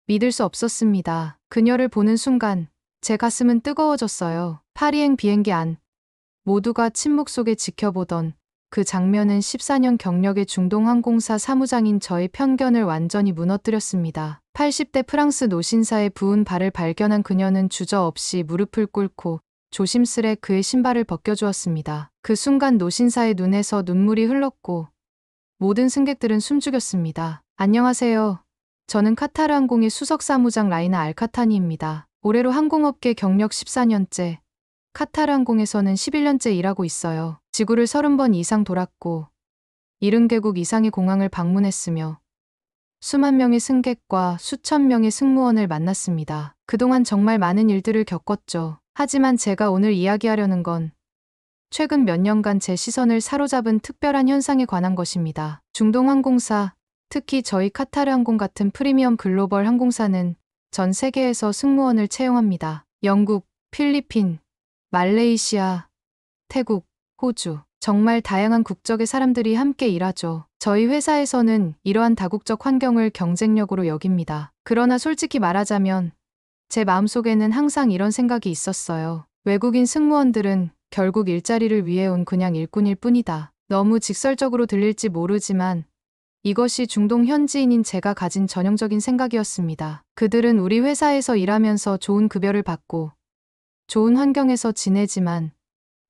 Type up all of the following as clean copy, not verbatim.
믿을 수 없었습니다. 그녀를 보는 순간 제 가슴은 뜨거워졌어요. 파리행 비행기 안. 모두가 침묵 속에 지켜보던 그 장면은 14년 경력의 중동항공사 사무장인 저의 편견을 완전히 무너뜨렸습니다. 80대 프랑스 노신사의 부은 발을 발견한 그녀는 주저없이 무릎을 꿇고 조심스레 그의 신발을 벗겨주었습니다. 그 순간 노신사의 눈에서 눈물이 흘렀고 모든 승객들은 숨죽였습니다. 안녕하세요. 저는 카타르 항공의 수석 사무장 라이나 알카타니입니다. 올해로 항공업계 경력 14년째, 카타르 항공에서는 11년째 일하고 있어요. 지구를 30번 이상 돌았고 70개국 이상의 공항을 방문했으며 수만 명의 승객과 수천 명의 승무원을 만났습니다. 그동안 정말 많은 일들을 겪었죠. 하지만 제가 오늘 이야기하려는 건 최근 몇 년간 제 시선을 사로잡은 특별한 현상에 관한 것입니다. 중동 항공사, 특히 저희 카타르 항공 같은 프리미엄 글로벌 항공사는 전 세계에서 승무원을 채용합니다. 영국, 필리핀, 말레이시아, 태국, 호주, 정말 다양한 국적의 사람들이 함께 일하죠. 저희 회사에서는 이러한 다국적 환경을 경쟁력으로 여깁니다. 그러나 솔직히 말하자면 제 마음속에는 항상 이런 생각이 있었어요. 외국인 승무원들은 결국 일자리를 위해 온 그냥 일꾼일 뿐이다. 너무 직설적으로 들릴지 모르지만 이것이 중동 현지인인 제가 가진 전형적인 생각이었습니다. 그들은 우리 회사에서 일하면서 좋은 급여를 받고 좋은 환경에서 지내지만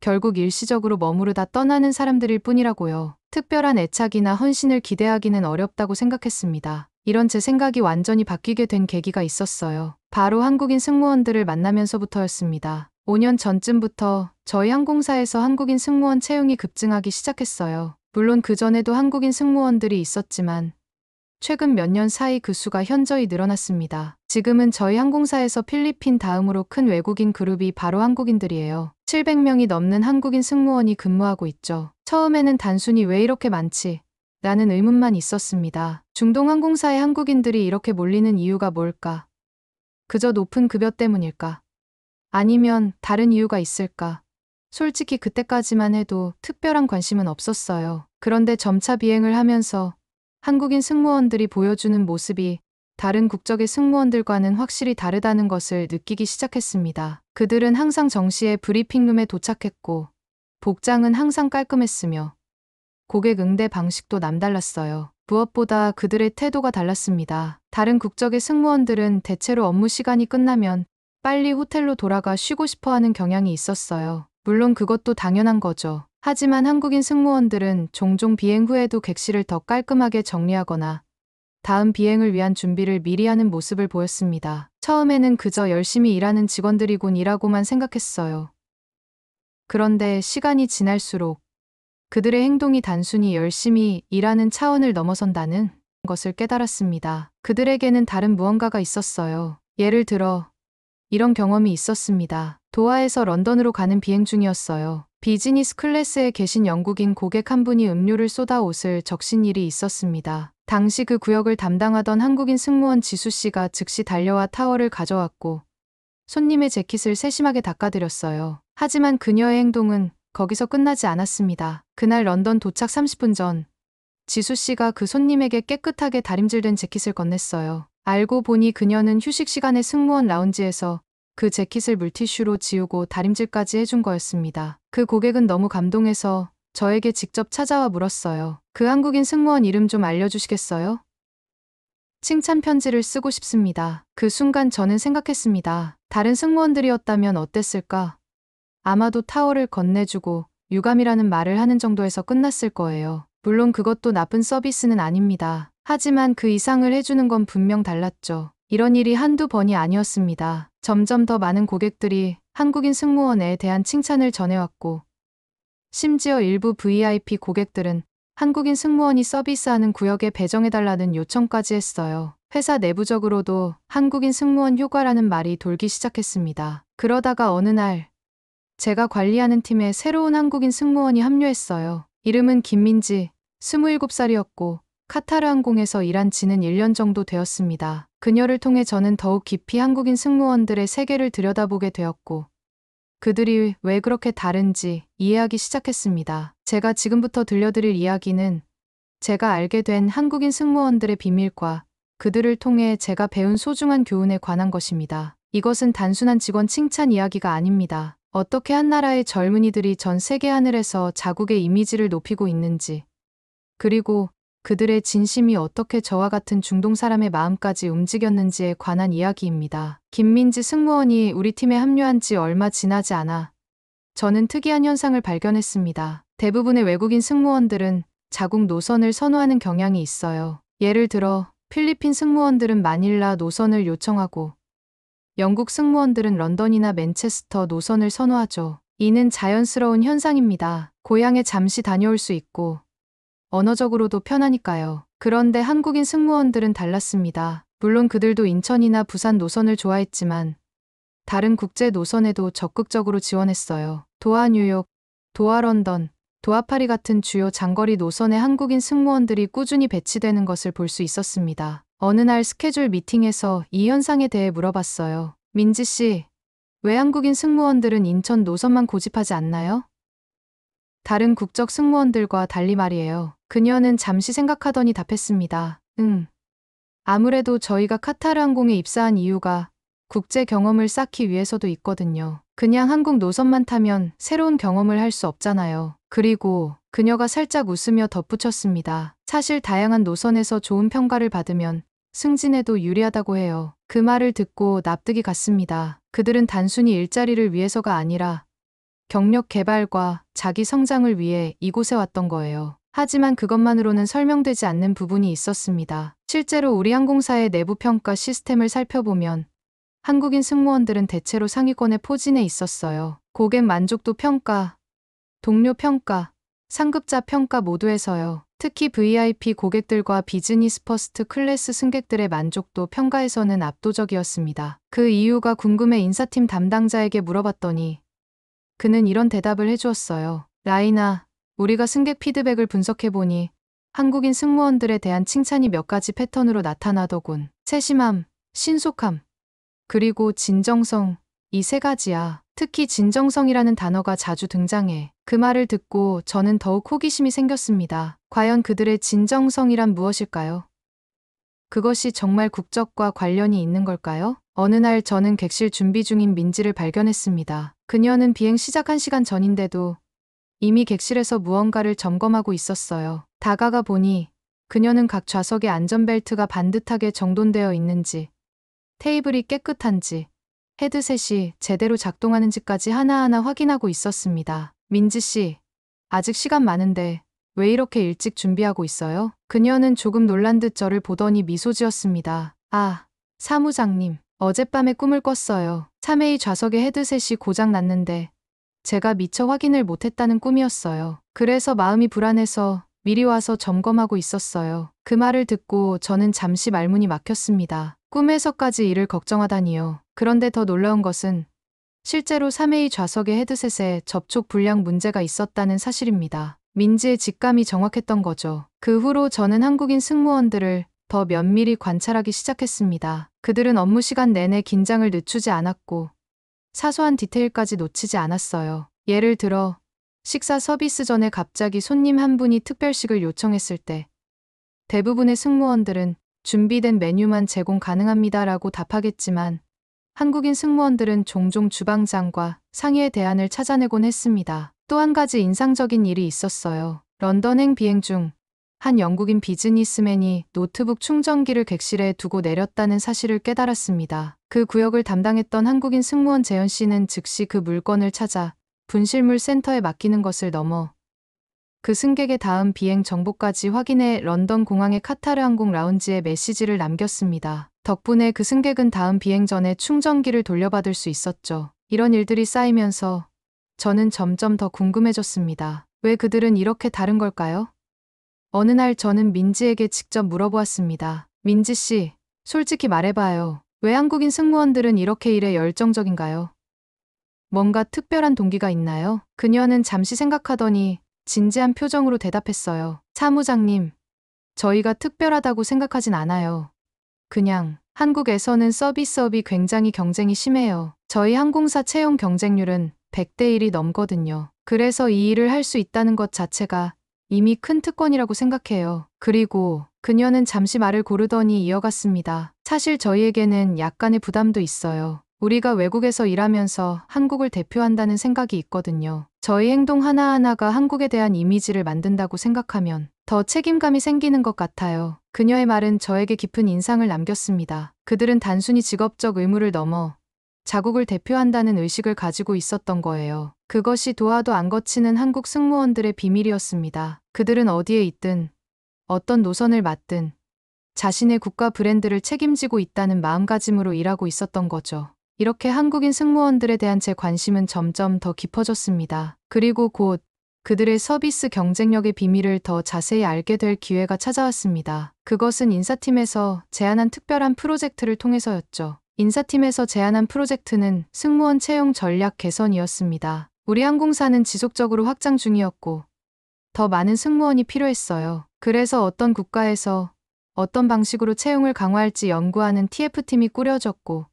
결국 일시적으로 머무르다 떠나는 사람들일 뿐이라고요. 특별한 애착이나 헌신을 기대하기는 어렵다고 생각했습니다. 이런 제 생각이 완전히 바뀌게 된 계기가 있었어요. 바로 한국인 승무원들을 만나면서부터였습니다. 5년 전쯤부터 저희 항공사에서 한국인 승무원 채용이 급증하기 시작했어요. 물론 그전에도 한국인 승무원들이 있었지만 최근 몇 년 사이 그 수가 현저히 늘어났습니다. 지금은 저희 항공사에서 필리핀 다음으로 큰 외국인 그룹이 바로 한국인들이에요. 700명이 넘는 한국인 승무원이 근무하고 있죠. 처음에는 단순히 왜 이렇게 많지? 라는 의문만 있었습니다. 중동 항공사에 한국인들이 이렇게 몰리는 이유가 뭘까? 그저 높은 급여 때문일까? 아니면 다른 이유가 있을까? 솔직히 그때까지만 해도 특별한 관심은 없었어요. 그런데 점차 비행을 하면서 한국인 승무원들이 보여주는 모습이 다른 국적의 승무원들과는 확실히 다르다는 것을 느끼기 시작했습니다. 그들은 항상 정시에 브리핑룸에 도착했고 복장은 항상 깔끔했으며 고객 응대 방식도 남달랐어요. 무엇보다 그들의 태도가 달랐습니다. 다른 국적의 승무원들은 대체로 업무 시간이 끝나면 빨리 호텔로 돌아가 쉬고 싶어 하는 경향이 있었어요. 물론 그것도 당연한 거죠. 하지만 한국인 승무원들은 종종 비행 후에도 객실을 더 깔끔하게 정리하거나 다음 비행을 위한 준비를 미리 하는 모습을 보였습니다. 처음에는 그저 열심히 일하는 직원들이군이라고만 생각했어요. 그런데 시간이 지날수록 그들의 행동이 단순히 열심히 일하는 차원을 넘어선다는 것을 깨달았습니다. 그들에게는 다른 무언가가 있었어요. 예를 들어 이런 경험이 있었습니다. 도하에서 런던으로 가는 비행 중이었어요. 비즈니스 클래스에 계신 영국인 고객 한 분이 음료를 쏟아 옷을 적신 일이 있었습니다. 당시 그 구역을 담당하던 한국인 승무원 지수 씨가 즉시 달려와 타월을 가져왔고 손님의 재킷을 세심하게 닦아드렸어요. 하지만 그녀의 행동은 거기서 끝나지 않았습니다. 그날 런던 도착 30분 전 지수 씨가 그 손님에게 깨끗하게 다림질된 재킷을 건넸어요. 알고 보니 그녀는 휴식 시간에 승무원 라운지에서 그 재킷을 물티슈로 지우고 다림질까지 해준 거였습니다. 그 고객은 너무 감동해서 저에게 직접 찾아와 물었어요. 그 한국인 승무원 이름 좀 알려주시겠어요? 칭찬 편지를 쓰고 싶습니다. 그 순간 저는 생각했습니다. 다른 승무원들이었다면 어땠을까? 아마도 타월을 건네주고 유감이라는 말을 하는 정도에서 끝났을 거예요. 물론 그것도 나쁜 서비스는 아닙니다. 하지만 그 이상을 해주는 건 분명 달랐죠. 이런 일이 한두 번이 아니었습니다. 점점 더 많은 고객들이 한국인 승무원에 대한 칭찬을 전해왔고 심지어 일부 VIP 고객들은 한국인 승무원이 서비스하는 구역에 배정해달라는 요청까지 했어요. 회사 내부적으로도 한국인 승무원 효과라는 말이 돌기 시작했습니다. 그러다가 어느 날 제가 관리하는 팀에 새로운 한국인 승무원이 합류했어요. 이름은 김민지, 27살이었고 카타르 항공에서 일한 지는 1년 정도 되었습니다. 그녀를 통해 저는 더욱 깊이 한국인 승무원들의 세계를 들여다보게 되었고 그들이 왜 그렇게 다른지 이해하기 시작했습니다. 제가 지금부터 들려드릴 이야기는 제가 알게 된 한국인 승무원들의 비밀과 그들을 통해 제가 배운 소중한 교훈에 관한 것입니다. 이것은 단순한 직원 칭찬 이야기가 아닙니다. 어떻게 한 나라의 젊은이들이 전 세계 하늘에서 자국의 이미지를 높이고 있는지, 그리고 그들의 진심이 어떻게 저와 같은 중동 사람의 마음까지 움직였는지에 관한 이야기입니다. 김민지 승무원이 우리 팀에 합류한 지 얼마 지나지 않아 저는 특이한 현상을 발견했습니다. 대부분의 외국인 승무원들은 자국 노선을 선호하는 경향이 있어요. 예를 들어 필리핀 승무원들은 마닐라 노선을 요청하고 영국 승무원들은 런던이나 맨체스터 노선을 선호하죠. 이는 자연스러운 현상입니다. 고향에 잠시 다녀올 수 있고 언어적으로도 편하니까요. 그런데 한국인 승무원들은 달랐습니다. 물론 그들도 인천이나 부산 노선을 좋아했지만 다른 국제 노선에도 적극적으로 지원했어요. 도하 뉴욕, 도하 런던, 도하 파리 같은 주요 장거리 노선에 한국인 승무원들이 꾸준히 배치되는 것을 볼 수 있었습니다. 어느 날 스케줄 미팅에서 이 현상에 대해 물어봤어요. 민지 씨, 왜 한국인 승무원들은 인천 노선만 고집하지 않나요? 다른 국적 승무원들과 달리 말이에요. 그녀는 잠시 생각하더니 답했습니다. 아무래도 저희가 카타르 항공에 입사한 이유가 국제 경험을 쌓기 위해서도 있거든요. 그냥 한국 노선만 타면 새로운 경험을 할 수 없잖아요. 그리고 그녀가 살짝 웃으며 덧붙였습니다. 사실 다양한 노선에서 좋은 평가를 받으면 승진에도 유리하다고 해요. 그 말을 듣고 납득이 갔습니다. 그들은 단순히 일자리를 위해서가 아니라 경력 개발과 자기 성장을 위해 이곳에 왔던 거예요. 하지만 그것만으로는 설명되지 않는 부분이 있었습니다. 실제로 우리 항공사의 내부 평가 시스템을 살펴보면 한국인 승무원들은 대체로 상위권에 포진해 있었어요. 고객 만족도 평가, 동료 평가, 상급자 평가 모두에서요. 특히 VIP 고객들과 비즈니스 퍼스트 클래스 승객들의 만족도 평가에서는 압도적이었습니다. 그 이유가 궁금해 인사팀 담당자에게 물어봤더니 그는 이런 대답을 해주었어요. 라이나, 우리가 승객 피드백을 분석해보니 한국인 승무원들에 대한 칭찬이 몇 가지 패턴으로 나타나더군. 세심함, 신속함, 그리고 진정성, 이 세 가지야. 특히 진정성이라는 단어가 자주 등장해. 그 말을 듣고 저는 더욱 호기심이 생겼습니다. 과연 그들의 진정성이란 무엇일까요? 그것이 정말 국적과 관련이 있는 걸까요? 어느 날 저는 객실 준비 중인 민지를 발견했습니다. 그녀는 비행 시작 1시간 전인데도 이미 객실에서 무언가를 점검하고 있었어요. 다가가 보니 그녀는 각 좌석의 안전벨트가 반듯하게 정돈되어 있는지, 테이블이 깨끗한지, 헤드셋이 제대로 작동하는지까지 하나하나 확인하고 있었습니다. 민지 씨, 아직 시간 많은데 왜 이렇게 일찍 준비하고 있어요? 그녀는 조금 놀란 듯 저를 보더니 미소 지었습니다. 아, 사무장님, 어젯밤에 꿈을 꿨어요. 3A 좌석의 헤드셋이 고장 났는데 제가 미처 확인을 못했다는 꿈이었어요. 그래서 마음이 불안해서 미리 와서 점검하고 있었어요. 그 말을 듣고 저는 잠시 말문이 막혔습니다. 꿈에서까지 이를 걱정하다니요. 그런데 더 놀라운 것은 실제로 3A 좌석의 헤드셋에 접촉 불량 문제가 있었다는 사실입니다. 민지의 직감이 정확했던 거죠. 그 후로 저는 한국인 승무원들을 더 면밀히 관찰하기 시작했습니다. 그들은 업무 시간 내내 긴장을 늦추지 않았고 사소한 디테일까지 놓치지 않았어요. 예를 들어 식사 서비스 전에 갑자기 손님 한 분이 특별식을 요청했을 때 대부분의 승무원들은 준비된 메뉴만 제공 가능합니다라고 답하겠지만 한국인 승무원들은 종종 주방장과 상의의 대안을 찾아내곤 했습니다. 또 한 가지 인상적인 일이 있었어요. 런던행 비행 중 한 영국인 비즈니스맨이 노트북 충전기를 객실에 두고 내렸다는 사실을 깨달았습니다. 그 구역을 담당했던 한국인 승무원 재현 씨는 즉시 그 물건을 찾아 분실물 센터에 맡기는 것을 넘어 그 승객의 다음 비행 정보까지 확인해 런던 공항의 카타르 항공 라운지에 메시지를 남겼습니다. 덕분에 그 승객은 다음 비행 전에 충전기를 돌려받을 수 있었죠. 이런 일들이 쌓이면서 저는 점점 더 궁금해졌습니다. 왜 그들은 이렇게 다른 걸까요? 어느 날 저는 민지에게 직접 물어보았습니다. 민지 씨, 솔직히 말해봐요. 왜 한국인 승무원들은 이렇게 일에 열정적인가요? 뭔가 특별한 동기가 있나요? 그녀는 잠시 생각하더니 진지한 표정으로 대답했어요. 사무장님, 저희가 특별하다고 생각하진 않아요. 그냥 한국에서는 서비스업이 굉장히 경쟁이 심해요. 저희 항공사 채용 경쟁률은 100대 1이 넘거든요. 그래서 이 일을 할 수 있다는 것 자체가 이미 큰 특권이라고 생각해요. 그리고 그녀는 잠시 말을 고르더니 이어갔습니다. 사실 저희에게는 약간의 부담도 있어요. 우리가 외국에서 일하면서 한국을 대표한다는 생각이 있거든요. 저희 행동 하나하나가 한국에 대한 이미지를 만든다고 생각하면 더 책임감이 생기는 것 같아요. 그녀의 말은 저에게 깊은 인상을 남겼습니다. 그들은 단순히 직업적 의무를 넘어 자국을 대표한다는 의식을 가지고 있었던 거예요. 그것이 도화도 안 거치는 한국 승무원들의 비밀이었습니다. 그들은 어디에 있든 어떤 노선을 맡든 자신의 국가 브랜드를 책임지고 있다는 마음가짐으로 일하고 있었던 거죠. 이렇게 한국인 승무원들에 대한 제 관심은 점점 더 깊어졌습니다. 그리고 곧 그들의 서비스 경쟁력의 비밀을 더 자세히 알게 될 기회가 찾아왔습니다. 그것은 인사팀에서 제안한 특별한 프로젝트를 통해서였죠. 인사팀에서 제안한 프로젝트는 승무원 채용 전략 개선이었습니다. 우리 항공사는 지속적으로 확장 중이었고 더 많은 승무원이 필요했어요. 그래서 어떤 국가에서 어떤 방식으로 채용을 강화할지 연구하는 TF팀이 꾸려졌고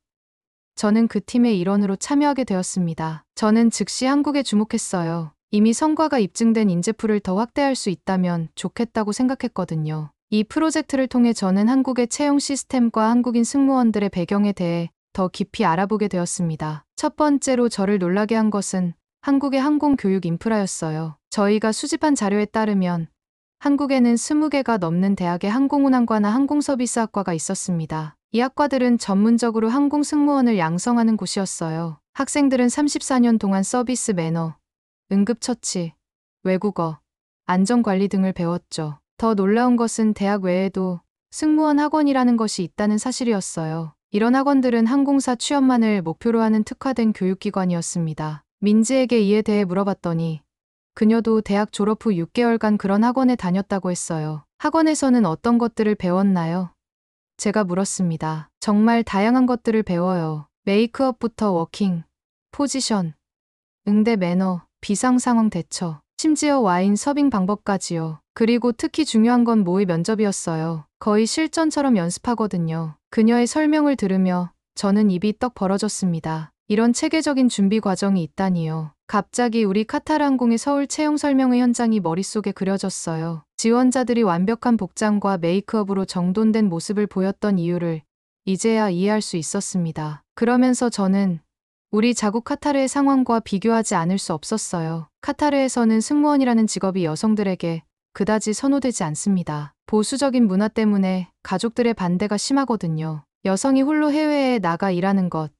저는 그 팀의 일원으로 참여하게 되었습니다. 저는 즉시 한국에 주목했어요. 이미 성과가 입증된 인재풀을 더 확대할 수 있다면 좋겠다고 생각했거든요. 이 프로젝트를 통해 저는 한국의 채용 시스템과 한국인 승무원들의 배경에 대해 더 깊이 알아보게 되었습니다. 첫 번째로 저를 놀라게 한 것은 한국의 항공교육 인프라였어요. 저희가 수집한 자료에 따르면 한국에는 20개가 넘는 대학의 항공운항과나 항공서비스학과가 있었습니다. 이 학과들은 전문적으로 항공 승무원을 양성하는 곳이었어요. 학생들은 34년 동안 서비스 매너, 응급처치, 외국어, 안전관리 등을 배웠죠. 더 놀라운 것은 대학 외에도 승무원 학원이라는 것이 있다는 사실이었어요. 이런 학원들은 항공사 취업만을 목표로 하는 특화된 교육기관이었습니다. 민지에게 이에 대해 물어봤더니 그녀도 대학 졸업 후 6개월간 그런 학원에 다녔다고 했어요. 학원에서는 어떤 것들을 배웠나요? 제가 물었습니다. 정말 다양한 것들을 배워요. 메이크업부터 워킹, 포지션, 응대 매너, 비상 상황 대처, 심지어 와인 서빙 방법까지요. 그리고 특히 중요한 건 모의 면접이었어요. 거의 실전처럼 연습하거든요. 그녀의 설명을 들으며 저는 입이 떡 벌어졌습니다. 이런 체계적인 준비 과정이 있다니요. 갑자기 우리 카타르 항공의 서울 채용 설명회 현장이 머릿속에 그려졌어요. 지원자들이 완벽한 복장과 메이크업으로 정돈된 모습을 보였던 이유를 이제야 이해할 수 있었습니다. 그러면서 저는 우리 자국 카타르의 상황과 비교하지 않을 수 없었어요. 카타르에서는 승무원이라는 직업이 여성들에게 그다지 선호되지 않습니다. 보수적인 문화 때문에 가족들의 반대가 심하거든요. 여성이 홀로 해외에 나가 일하는 것,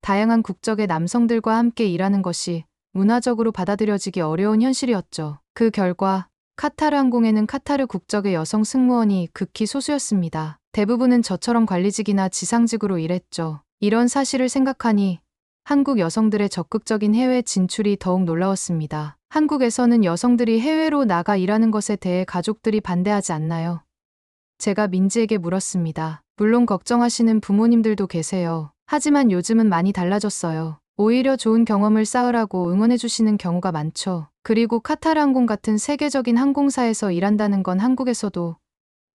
다양한 국적의 남성들과 함께 일하는 것이 문화적으로 받아들여지기 어려운 현실이었죠. 그 결과 카타르 항공에는 카타르 국적의 여성 승무원이 극히 소수였습니다. 대부분은 저처럼 관리직이나 지상직으로 일했죠. 이런 사실을 생각하니 한국 여성들의 적극적인 해외 진출이 더욱 놀라웠습니다. 한국에서는 여성들이 해외로 나가 일하는 것에 대해 가족들이 반대하지 않나요? 제가 민지에게 물었습니다. 물론 걱정하시는 부모님들도 계세요. 하지만 요즘은 많이 달라졌어요. 오히려 좋은 경험을 쌓으라고 응원해주시는 경우가 많죠. 그리고 카타르 항공 같은 세계적인 항공사에서 일한다는 건 한국에서도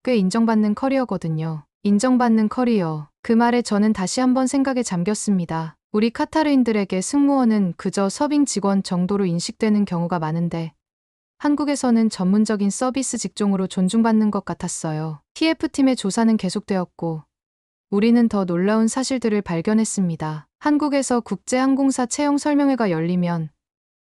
꽤 인정받는 커리어거든요. 인정받는 커리어. 그 말에 저는 다시 한번 생각에 잠겼습니다. 우리 카타르인들에게 승무원은 그저 서빙 직원 정도로 인식되는 경우가 많은데 한국에서는 전문적인 서비스 직종으로 존중받는 것 같았어요. TF팀의 조사는 계속되었고 우리는 더 놀라운 사실들을 발견했습니다. 한국에서 국제항공사 채용 설명회가 열리면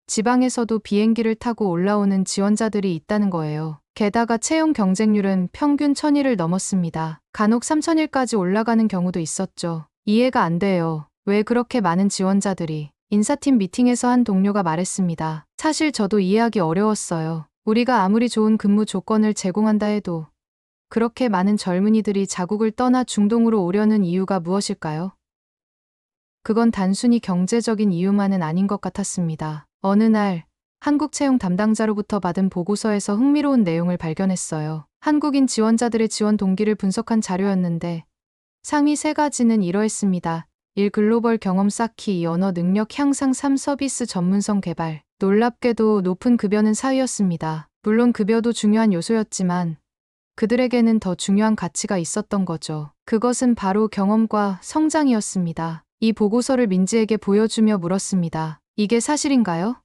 지방에서도 비행기를 타고 올라오는 지원자들이 있다는 거예요. 게다가 채용 경쟁률은 평균 1000일을 넘었습니다. 간혹 3000일까지 올라가는 경우도 있었죠. 이해가 안 돼요. 왜 그렇게 많은 지원자들이? 인사팀 미팅에서 한 동료가 말했습니다. 사실 저도 이해하기 어려웠어요. 우리가 아무리 좋은 근무 조건을 제공한다 해도 그렇게 많은 젊은이들이 자국을 떠나 중동으로 오려는 이유가 무엇일까요? 그건 단순히 경제적인 이유만은 아닌 것 같았습니다. 어느 날 한국 채용 담당자로부터 받은 보고서에서 흥미로운 내용을 발견했어요. 한국인 지원자들의 지원 동기를 분석한 자료였는데 상위 3가지는 이러했습니다. 1. 글로벌 경험 쌓기. 2. 언어 능력 향상. 3. 서비스 전문성 개발. 놀랍게도 높은 급여는 4위였습니다. 물론 급여도 중요한 요소였지만 그들에게는 더 중요한 가치가 있었던 거죠. 그것은 바로 경험과 성장이었습니다. 이 보고서를 민지에게 보여주며 물었습니다. 이게 사실인가요?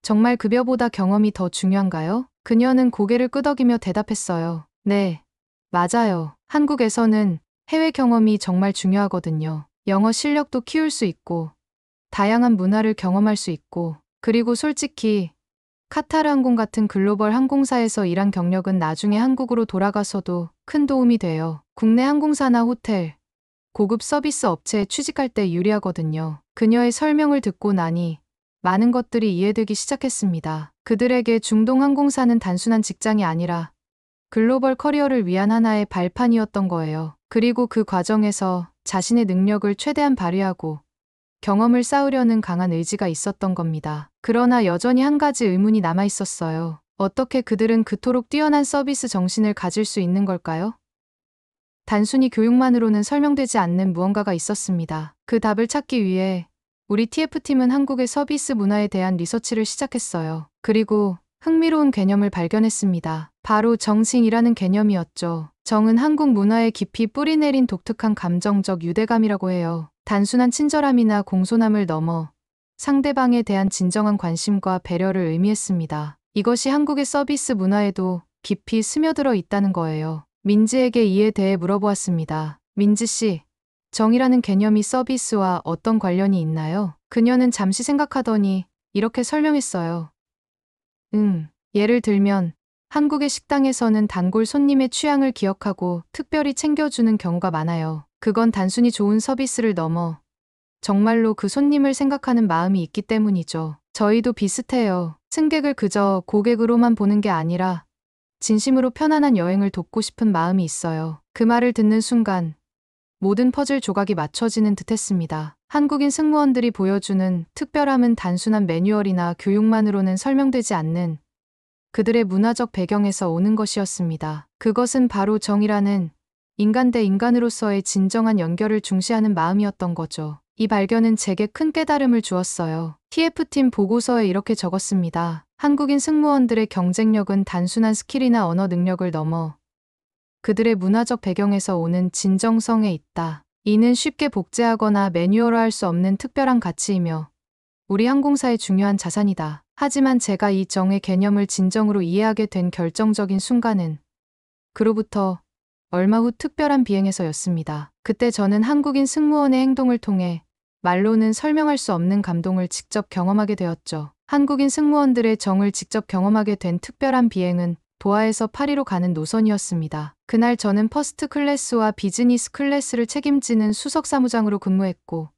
정말 급여보다 경험이 더 중요한가요? 그녀는 고개를 끄덕이며 대답했어요. 네. 맞아요. 한국에서는 해외 경험이 정말 중요하거든요. 영어 실력도 키울 수 있고, 다양한 문화를 경험할 수 있고, 그리고 솔직히 카타르 항공 같은 글로벌 항공사에서 일한 경력은 나중에 한국으로 돌아가서도 큰 도움이 돼요. 국내 항공사나 호텔, 고급 서비스 업체에 취직할 때 유리하거든요. 그녀의 설명을 듣고 나니 많은 것들이 이해되기 시작했습니다. 그들에게 중동 항공사는 단순한 직장이 아니라 글로벌 커리어를 위한 하나의 발판이었던 거예요. 그리고 그 과정에서 자신의 능력을 최대한 발휘하고 경험을 쌓으려는 강한 의지가 있었던 겁니다. 그러나 여전히 한 가지 의문이 남아 있었어요. 어떻게 그들은 그토록 뛰어난 서비스 정신을 가질 수 있는 걸까요? 단순히 교육만으로는 설명되지 않는 무언가가 있었습니다. 그 답을 찾기 위해 우리 TF팀은 한국의 서비스 문화에 대한 리서치를 시작했어요. 그리고 흥미로운 개념을 발견했습니다. 바로 정칭이라는 개념이었죠. 정은 한국 문화에 깊이 뿌리내린 독특한 감정적 유대감이라고 해요. 단순한 친절함이나 공손함을 넘어 상대방에 대한 진정한 관심과 배려를 의미했습니다. 이것이 한국의 서비스 문화에도 깊이 스며들어 있다는 거예요. 민지에게 이에 대해 물어보았습니다. 민지 씨, 정이라는 개념이 서비스와 어떤 관련이 있나요? 그녀는 잠시 생각하더니 이렇게 설명했어요. 예를 들면 한국의 식당에서는 단골 손님의 취향을 기억하고 특별히 챙겨주는 경우가 많아요. 그건 단순히 좋은 서비스를 넘어 정말로 그 손님을 생각하는 마음이 있기 때문이죠. 저희도 비슷해요. 승객을 그저 고객으로만 보는 게 아니라 진심으로 편안한 여행을 돕고 싶은 마음이 있어요. 그 말을 듣는 순간 모든 퍼즐 조각이 맞춰지는 듯했습니다. 한국인 승무원들이 보여주는 특별함은 단순한 매뉴얼이나 교육만으로는 설명되지 않는 그들의 문화적 배경에서 오는 것이었습니다. 그것은 바로 정이라는 인간 대 인간으로서의 진정한 연결을 중시하는 마음이었던 거죠. 이 발견은 제게 큰 깨달음을 주었어요. TF팀 보고서에 이렇게 적었습니다. 한국인 승무원들의 경쟁력은 단순한 스킬이나 언어 능력을 넘어 그들의 문화적 배경에서 오는 진정성에 있다. 이는 쉽게 복제하거나 매뉴얼화할 수 없는 특별한 가치이며 우리 항공사의 중요한 자산이다. 하지만 제가 이 정의 개념을 진정으로 이해하게 된 결정적인 순간은 그로부터 얼마 후 특별한 비행에서였습니다. 그때 저는 한국인 승무원의 행동을 통해 말로는 설명할 수 없는 감동을 직접 경험하게 되었죠. 한국인 승무원들의 정을 직접 경험하게 된 특별한 비행은 도하에서 파리로 가는 노선이었습니다. 그날 저는 퍼스트 클래스와 비즈니스 클래스를 책임지는 수석 사무장으로 근무했고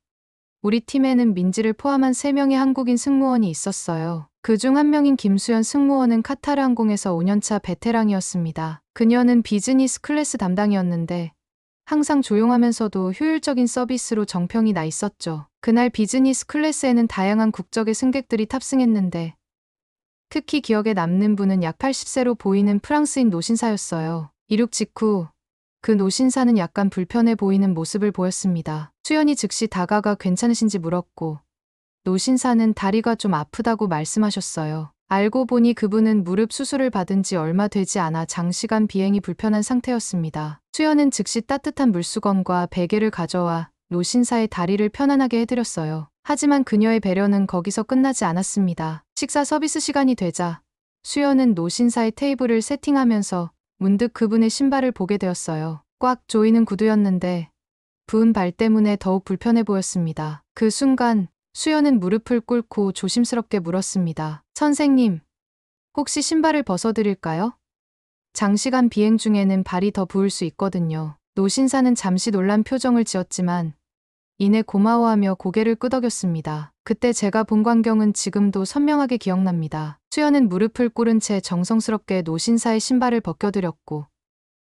우리 팀에는 민지를 포함한 3명의 한국인 승무원이 있었어요. 그중 한 명인 김수연 승무원은 카타르 항공에서 5년차 베테랑이었습니다. 그녀는 비즈니스 클래스 담당이었는데 항상 조용하면서도 효율적인 서비스로 정평이 나 있었죠. 그날 비즈니스 클래스에는 다양한 국적의 승객들이 탑승했는데 특히 기억에 남는 분은 약 80세로 보이는 프랑스인 노신사였어요. 이륙 직후 그 노신사는 약간 불편해 보이는 모습을 보였습니다. 수연이 즉시 다가가 괜찮으신지 물었고 노신사는 다리가 좀 아프다고 말씀하셨어요. 알고 보니 그분은 무릎 수술을 받은 지 얼마 되지 않아 장시간 비행이 불편한 상태였습니다. 수연은 즉시 따뜻한 물수건과 베개를 가져와 노신사의 다리를 편안하게 해드렸어요. 하지만 그녀의 배려는 거기서 끝나지 않았습니다. 식사 서비스 시간이 되자 수연은 노신사의 테이블을 세팅하면서 문득 그분의 신발을 보게 되었어요. 꽉 조이는 구두였는데 부은 발 때문에 더욱 불편해 보였습니다. 그 순간 수연은 무릎을 꿇고 조심스럽게 물었습니다. 선생님, 혹시 신발을 벗어드릴까요? 장시간 비행 중에는 발이 더 부을 수 있거든요. 노신사는 잠시 놀란 표정을 지었지만 이내 고마워하며 고개를 끄덕였습니다. 그때 제가 본 광경은 지금도 선명하게 기억납니다. 수연은 무릎을 꿇은 채 정성스럽게 노신사의 신발을 벗겨드렸고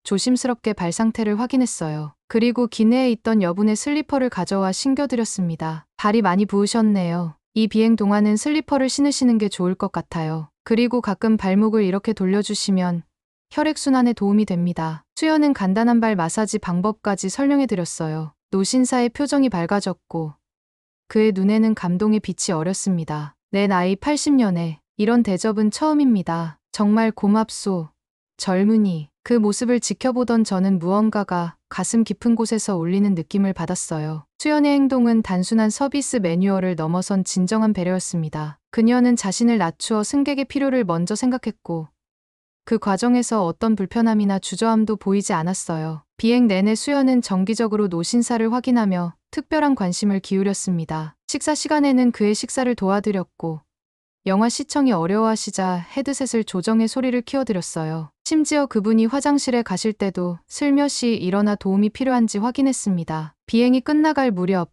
조심스럽게 발 상태를 확인했어요. 그리고 기내에 있던 여분의 슬리퍼를 가져와 신겨드렸습니다. 발이 많이 부으셨네요. 이 비행 동안은 슬리퍼를 신으시는 게 좋을 것 같아요. 그리고 가끔 발목을 이렇게 돌려주시면 혈액순환에 도움이 됩니다. 수연은 간단한 발 마사지 방법까지 설명해드렸어요. 노신사의 표정이 밝아졌고 그의 눈에는 감동의 빛이 어렸습니다. 내 나이 80년에 이런 대접은 처음입니다. 정말 고맙소. 젊은이. 그 모습을 지켜보던 저는 무언가가 가슴 깊은 곳에서 울리는 느낌을 받았어요. 수연의 행동은 단순한 서비스 매뉴얼을 넘어선 진정한 배려였습니다. 그녀는 자신을 낮추어 승객의 필요를 먼저 생각했고 그 과정에서 어떤 불편함이나 주저함도 보이지 않았어요. 비행 내내 수연은 정기적으로 노신사를 확인하며 특별한 관심을 기울였습니다. 식사 시간에는 그의 식사를 도와드렸고 영화 시청이 어려워하시자 헤드셋을 조정해 소리를 키워드렸어요. 심지어 그분이 화장실에 가실 때도 슬며시 일어나 도움이 필요한지 확인했습니다. 비행이 끝나갈 무렵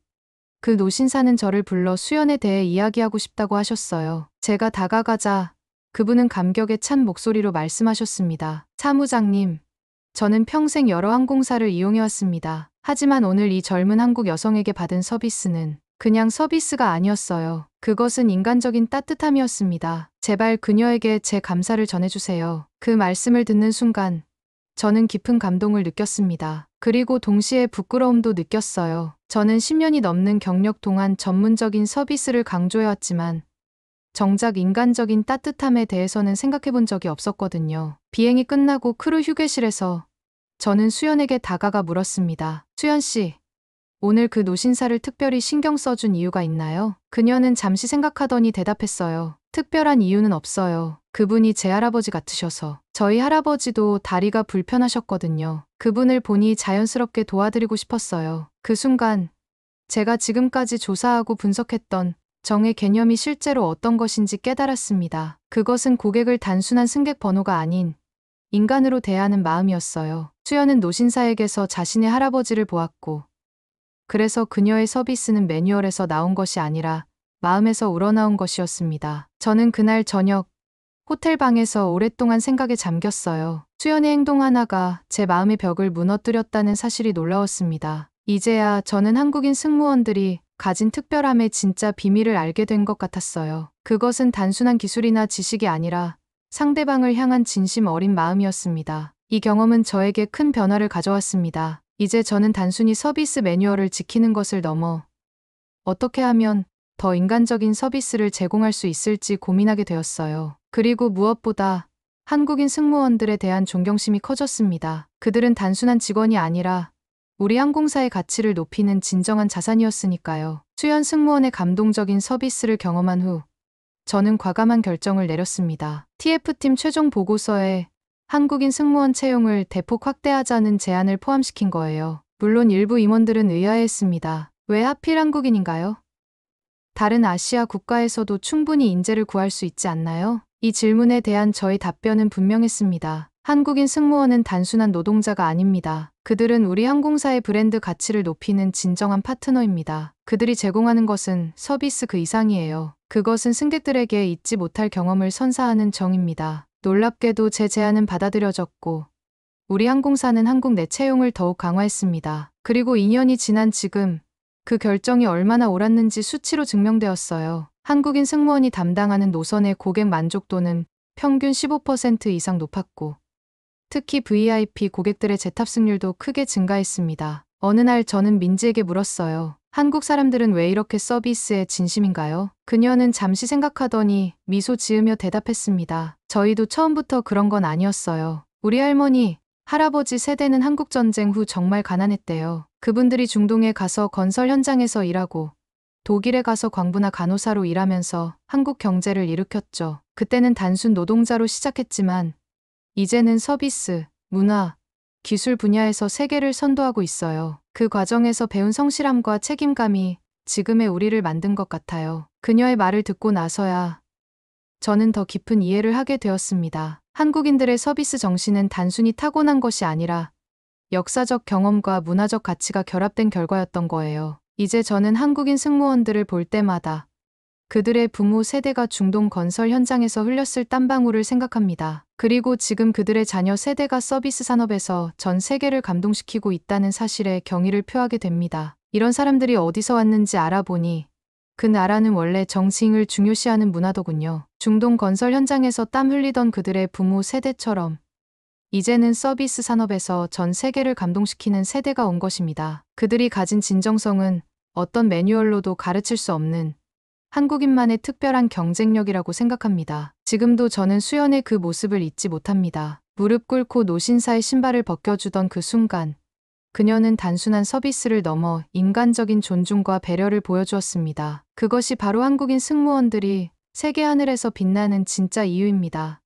그 노신사는 저를 불러 수연에 대해 이야기하고 싶다고 하셨어요. 제가 다가가자 그분은 감격에 찬 목소리로 말씀하셨습니다. 사무장님, 저는 평생 여러 항공사를 이용해왔습니다. 하지만 오늘 이 젊은 한국 여성에게 받은 서비스는 그냥 서비스가 아니었어요. 그것은 인간적인 따뜻함이었습니다. 제발 그녀에게 제 감사를 전해주세요. 그 말씀을 듣는 순간 저는 깊은 감동을 느꼈습니다. 그리고 동시에 부끄러움도 느꼈어요. 저는 10년이 넘는 경력 동안 전문적인 서비스를 강조해왔지만 정작 인간적인 따뜻함에 대해서는 생각해본 적이 없었거든요. 비행이 끝나고 크루 휴게실에서 저는 수연에게 다가가 물었습니다. 수연 씨, 오늘 그 노신사를 특별히 신경 써준 이유가 있나요? 그녀는 잠시 생각하더니 대답했어요. 특별한 이유는 없어요. 그분이 제 할아버지 같으셔서. 저희 할아버지도 다리가 불편하셨거든요. 그분을 보니 자연스럽게 도와드리고 싶었어요. 그 순간 제가 지금까지 조사하고 분석했던 정의 개념이 실제로 어떤 것인지 깨달았습니다. 그것은 고객을 단순한 승객 번호가 아닌 인간으로 대하는 마음이었어요. 수연은 노신사에게서 자신의 할아버지를 보았고 그래서 그녀의 서비스는 매뉴얼에서 나온 것이 아니라 마음에서 우러나온 것이었습니다. 저는 그날 저녁 호텔 방에서 오랫동안 생각에 잠겼어요. 수연의 행동 하나가 제 마음의 벽을 무너뜨렸다는 사실이 놀라웠습니다. 이제야 저는 한국인 승무원들이 가진 특별함의 진짜 비밀을 알게 된 것 같았어요. 그것은 단순한 기술이나 지식이 아니라 상대방을 향한 진심 어린 마음이었습니다. 이 경험은 저에게 큰 변화를 가져왔습니다. 이제 저는 단순히 서비스 매뉴얼을 지키는 것을 넘어 어떻게 하면 더 인간적인 서비스를 제공할 수 있을지 고민하게 되었어요. 그리고 무엇보다 한국인 승무원들에 대한 존경심이 커졌습니다. 그들은 단순한 직원이 아니라 우리 항공사의 가치를 높이는 진정한 자산이었으니까요. 수연 승무원의 감동적인 서비스를 경험한 후 저는 과감한 결정을 내렸습니다. TF팀 최종 보고서에 한국인 승무원 채용을 대폭 확대하자는 제안을 포함시킨 거예요. 물론 일부 임원들은 의아해했습니다. 왜 하필 한국인인가요? 다른 아시아 국가에서도 충분히 인재를 구할 수 있지 않나요? 이 질문에 대한 저의 답변은 분명했습니다. 한국인 승무원은 단순한 노동자가 아닙니다. 그들은 우리 항공사의 브랜드 가치를 높이는 진정한 파트너입니다. 그들이 제공하는 것은 서비스 그 이상이에요. 그것은 승객들에게 잊지 못할 경험을 선사하는 정입니다. 놀랍게도 제 제안은 받아들여졌고 우리 항공사는 한국 내 채용을 더욱 강화했습니다. 그리고 2년이 지난 지금 그 결정이 얼마나 옳았는지 수치로 증명되었어요. 한국인 승무원이 담당하는 노선의 고객 만족도는 평균 15% 이상 높았고 특히 VIP 고객들의 재탑승률도 크게 증가했습니다. 어느 날 저는 민지에게 물었어요. 한국 사람들은 왜 이렇게 서비스에 진심인가요? 그녀는 잠시 생각하더니 미소 지으며 대답했습니다. 저희도 처음부터 그런 건 아니었어요. 우리 할머니, 할아버지 세대는 한국전쟁 후 정말 가난했대요. 그분들이 중동에 가서 건설 현장에서 일하고 독일에 가서 광부나 간호사로 일하면서 한국 경제를 일으켰죠. 그때는 단순 노동자로 시작했지만 이제는 서비스, 문화, 기술 분야에서 세계를 선도하고 있어요. 그 과정에서 배운 성실함과 책임감이 지금의 우리를 만든 것 같아요. 그녀의 말을 듣고 나서야 저는 더 깊은 이해를 하게 되었습니다. 한국인들의 서비스 정신은 단순히 타고난 것이 아니라 역사적 경험과 문화적 가치가 결합된 결과였던 거예요. 이제 저는 한국인 승무원들을 볼 때마다 그들의 부모 세대가 중동 건설 현장에서 흘렸을 땀방울을 생각합니다. 그리고 지금 그들의 자녀 세대가 서비스 산업에서 전 세계를 감동시키고 있다는 사실에 경의를 표하게 됩니다. 이런 사람들이 어디서 왔는지 알아보니 그 나라는 원래 정치인을 중요시하는 문화더군요. 중동 건설 현장에서 땀 흘리던 그들의 부모 세대처럼 이제는 서비스 산업에서 전 세계를 감동시키는 세대가 온 것입니다. 그들이 가진 진정성은 어떤 매뉴얼로도 가르칠 수 없는 한국인만의 특별한 경쟁력이라고 생각합니다. 지금도 저는 수연의 그 모습을 잊지 못합니다. 무릎 꿇고 노신사의 신발을 벗겨주던 그 순간 그녀는 단순한 서비스를 넘어 인간적인 존중과 배려를 보여주었습니다. 그것이 바로 한국인 승무원들이 세계 하늘에서 빛나는 진짜 이유입니다.